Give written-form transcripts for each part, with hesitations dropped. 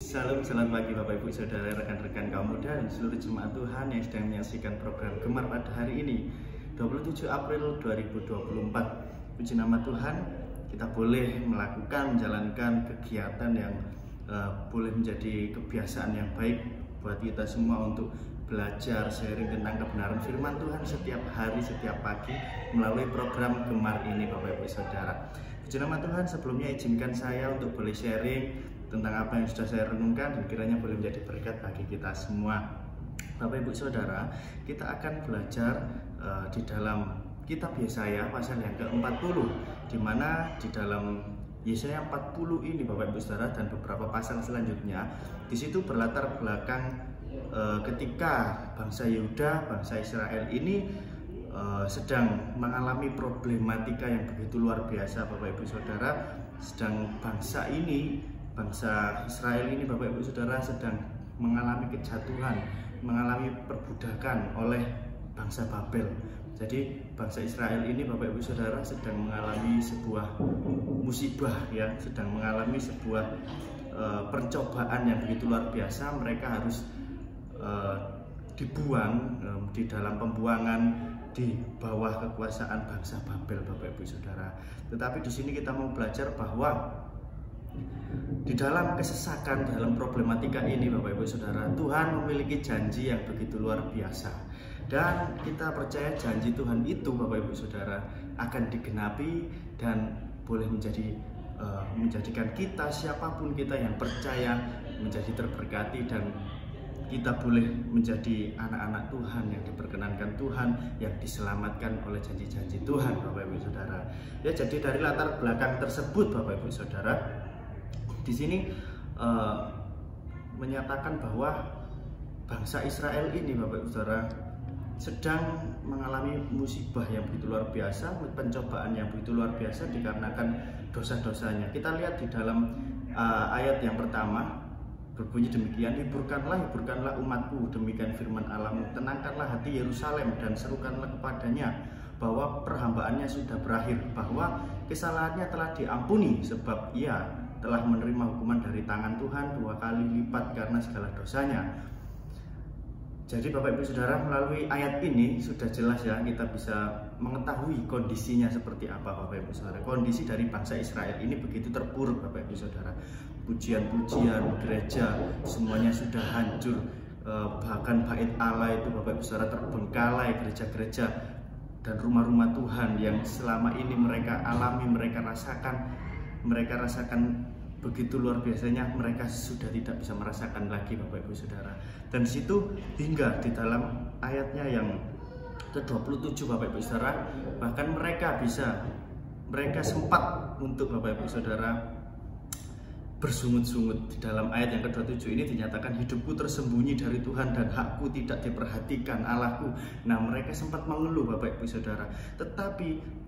Salam, selamat pagi Bapak Ibu Saudara, rekan-rekan kaum muda dan seluruh jemaat Tuhan yang sedang menyaksikan program Gemar pada hari ini 27 April 2024. Puji nama Tuhan, kita boleh menjalankan kegiatan yang boleh menjadi kebiasaan yang baik buat kita semua untuk belajar sharing tentang kebenaran firman Tuhan setiap hari, setiap pagi melalui program Gemar ini Bapak Ibu Saudara. Puji nama Tuhan, sebelumnya izinkan saya untuk boleh sharing tentang apa yang sudah saya renungkan dan kiranya boleh menjadi berkat bagi kita semua. Bapak Ibu Saudara, kita akan belajar di dalam kitab Yesaya pasal yang ke-40, di mana di dalam Yesaya 40 ini Bapak Ibu Saudara dan beberapa pasal selanjutnya, di situ berlatar belakang ketika bangsa Yehuda, bangsa Israel ini sedang mengalami problematika yang begitu luar biasa Bapak Ibu Saudara. Sedang bangsa Israel ini Bapak Ibu Saudara sedang mengalami kejatuhan, mengalami perbudakan oleh bangsa Babel. Jadi bangsa Israel ini Bapak Ibu Saudara sedang mengalami sebuah musibah ya, sedang mengalami sebuah percobaan yang begitu luar biasa. Mereka harus dibuang di dalam pembuangan di bawah kekuasaan bangsa Babel Bapak Ibu Saudara. Tetapi di sini kita mau belajar bahwa di dalam kesesakan, dalam problematika ini Bapak Ibu Saudara, Tuhan memiliki janji yang begitu luar biasa. Dan kita percaya janji Tuhan itu Bapak Ibu Saudara akan digenapi dan boleh menjadikan kita, siapapun kita yang percaya, menjadi terberkati dan kita boleh menjadi anak-anak Tuhan yang diperkenankan Tuhan, yang diselamatkan oleh janji-janji Tuhan Bapak Ibu Saudara. Ya, jadi dari latar belakang tersebut Bapak Ibu Saudara, di sini menyatakan bahwa bangsa Israel ini Bapak Ibu Saudara sedang mengalami musibah yang begitu luar biasa, pencobaan yang begitu luar biasa dikarenakan dosa-dosanya. Kita lihat di dalam ayat yang pertama berbunyi demikian, hiburkanlah umatku, demikian firman Allahmu, tenangkanlah hati Yerusalem dan serukanlah kepadanya bahwa perhambaannya sudah berakhir, bahwa kesalahannya telah diampuni, sebab ia telah menerima hukuman dari tangan Tuhan 2 kali lipat karena segala dosanya. Jadi Bapak Ibu Saudara, melalui ayat ini sudah jelas ya, kita bisa mengetahui kondisinya seperti apa Bapak Ibu Saudara. Kondisi dari bangsa Israel ini begitu terpuruk Bapak Ibu Saudara. Pujian-pujian gereja semuanya sudah hancur, bahkan bait Allah itu Bapak Ibu Saudara terbengkalai, gereja-gereja dan rumah-rumah Tuhan yang selama ini mereka alami, mereka rasakan begitu luar biasanya, mereka sudah tidak bisa merasakan lagi Bapak Ibu Saudara. Dan situ hingga di dalam ayatnya yang ke-27 Bapak Ibu Saudara, bahkan mereka sempat untuk Bapak Ibu Saudara bersungut-sungut. Di dalam ayat yang ke-27 ini dinyatakan, hidupku tersembunyi dari Tuhan dan hakku tidak diperhatikan Allahku. Nah, mereka sempat mengeluh Bapak Ibu Saudara. Tetapi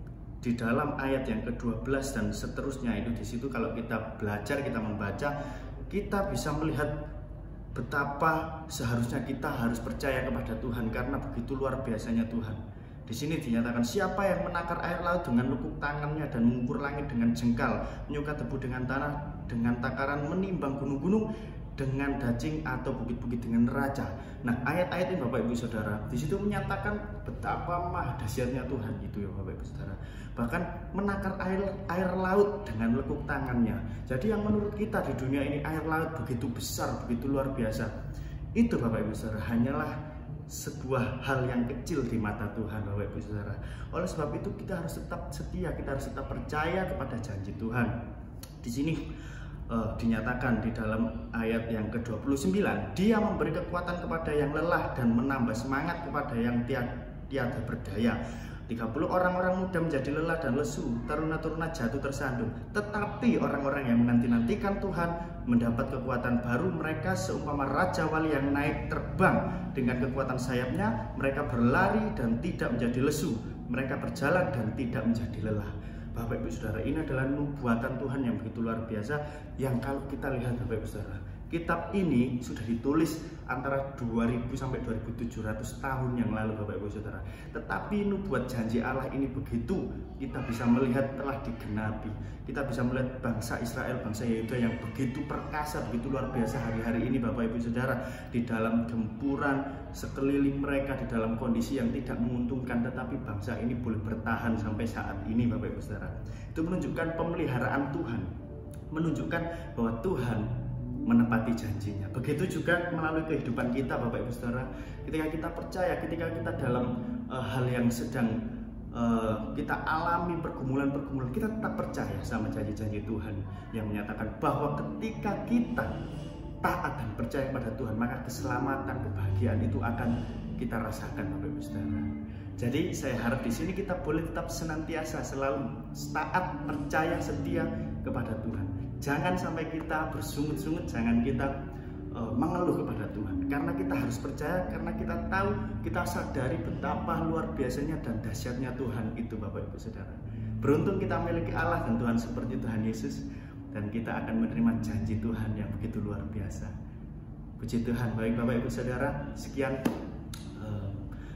di dalam ayat yang ke-12 dan seterusnya itu, di situ kalau kita belajar, kita membaca, kita bisa melihat betapa seharusnya kita harus percaya kepada Tuhan karena begitu luar biasanya Tuhan. Di sini dinyatakan, siapa yang menakar air laut dengan lekuk tangannya dan mengukur langit dengan jengkal, menyuka tebu dengan tanah, dengan takaran menimbang gunung-gunung, dengan dacing atau bukit-bukit dengan neraca. Nah, ayat-ayat ini Bapak Ibu Saudara, di situ menyatakan betapa maha dahsyatnya Tuhan itu ya Bapak Ibu Saudara. Bahkan menakar air laut dengan lekuk tangannya. Jadi yang menurut kita di dunia ini air laut begitu besar, begitu luar biasa, itu Bapak Ibu Saudara hanyalah sebuah hal yang kecil di mata Tuhan Bapak Ibu Saudara. Oleh sebab itu kita harus tetap setia, kita harus tetap percaya kepada janji Tuhan. Di sini dinyatakan di dalam ayat yang ke-29, dia memberi kekuatan kepada yang lelah dan menambah semangat kepada yang tiada berdaya. 30 orang-orang muda menjadi lelah dan lesu, taruna-taruna jatuh tersandung. Tetapi orang-orang yang menanti-nantikan Tuhan mendapat kekuatan baru. Mereka seumpama raja wali yang naik terbang, dengan kekuatan sayapnya mereka berlari dan tidak menjadi lesu, mereka berjalan dan tidak menjadi lelah. Bapak Ibu Saudara, ini adalah nubuatan Tuhan yang begitu luar biasa, yang kalau kita lihat Bapak Ibu Saudara, Kitab ini sudah ditulis antara 2000 sampai 2700 tahun yang lalu Bapak Ibu Saudara. Tetapi nubuat janji Allah ini begitu kita bisa melihat telah digenapi. Kita bisa melihat bangsa Israel, bangsa Yehuda yang begitu perkasa, begitu luar biasa hari-hari ini Bapak Ibu Saudara. Di dalam gempuran sekeliling mereka, di dalam kondisi yang tidak menguntungkan, tetapi bangsa ini boleh bertahan sampai saat ini Bapak Ibu Saudara. Itu menunjukkan pemeliharaan Tuhan, menunjukkan bahwa Tuhan menepati janjinya. Begitu juga melalui kehidupan kita Bapak Ibu Saudara, ketika kita percaya, ketika kita dalam hal yang sedang kita alami pergumulan-pergumulan, kita tetap percaya sama janji-janji Tuhan yang menyatakan bahwa ketika kita taat dan percaya pada Tuhan, maka keselamatan, kebahagiaan itu akan kita rasakan Bapak Ibu Saudara. Jadi saya harap di sini kita boleh tetap senantiasa selalu taat, percaya, setia kepada Tuhan. Jangan sampai kita bersungut-sungut, jangan kita mengeluh kepada Tuhan. Karena kita harus percaya, karena kita tahu, kita sadari betapa luar biasanya dan dahsyatnya Tuhan itu Bapak Ibu Saudara. Beruntung kita memiliki Allah dan Tuhan seperti Tuhan Yesus, dan kita akan menerima janji Tuhan yang begitu luar biasa. Puji Tuhan. Baik Bapak Ibu Saudara, sekian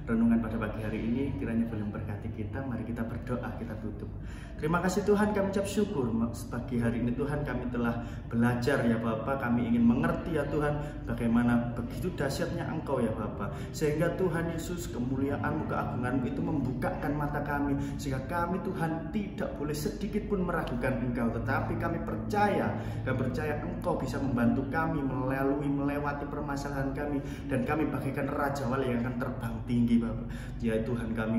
renungan pada pagi hari ini, kiranya boleh memberkati kita. Mari kita berdoa, kita tutup. Terima kasih Tuhan, kami ucap syukur pagi hari ini Tuhan, kami telah belajar ya Bapa. Kami ingin mengerti ya Tuhan, bagaimana begitu dahsyatnya Engkau ya Bapa, sehingga Tuhan Yesus, kemuliaan-Mu, keagungan-Mu itu membukakan mata kami, sehingga kami Tuhan tidak boleh sedikit pun meragukan Engkau, tetapi kami percaya dan percaya Engkau bisa membantu kami melewati permasalahan kami, dan kami bagaikan Raja Wali yang akan terbang tinggi Bapak. Ya Tuhan kami,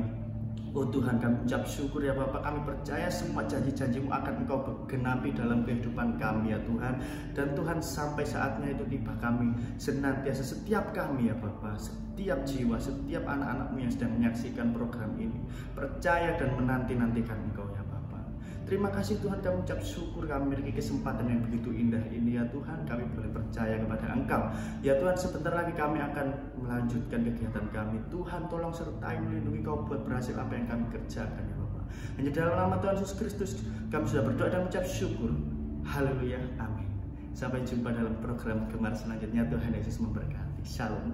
oh Tuhan, kami ucap syukur ya Bapak. Kami percaya semua janji-janji-Mu akan Engkau genapi dalam kehidupan kami ya Tuhan. Dan Tuhan, sampai saatnya itu tiba, kami senantiasa, setiap kami ya Bapak, setiap jiwa, setiap anak-anak-Mu yang sedang menyaksikan program ini, percaya dan menanti-nantikan Engkau ya Bapak. Terima kasih Tuhan, kami ucap syukur kami memiliki kesempatan yang begitu indah ini ya Tuhan. Kami boleh percaya kepada Engkau ya Tuhan. Sebentar lagi kami akan melanjutkan kegiatan kami. Tuhan, tolong sertai, melindungi Kau buat berhasil apa yang kami kerjakan ya Bapak. Hanya dalam nama Tuhan Yesus Kristus kami sudah berdoa dan mengucap syukur. Haleluya, amin. Sampai jumpa dalam program Gemar selanjutnya. Tuhan Yesus memberkati. Shalom.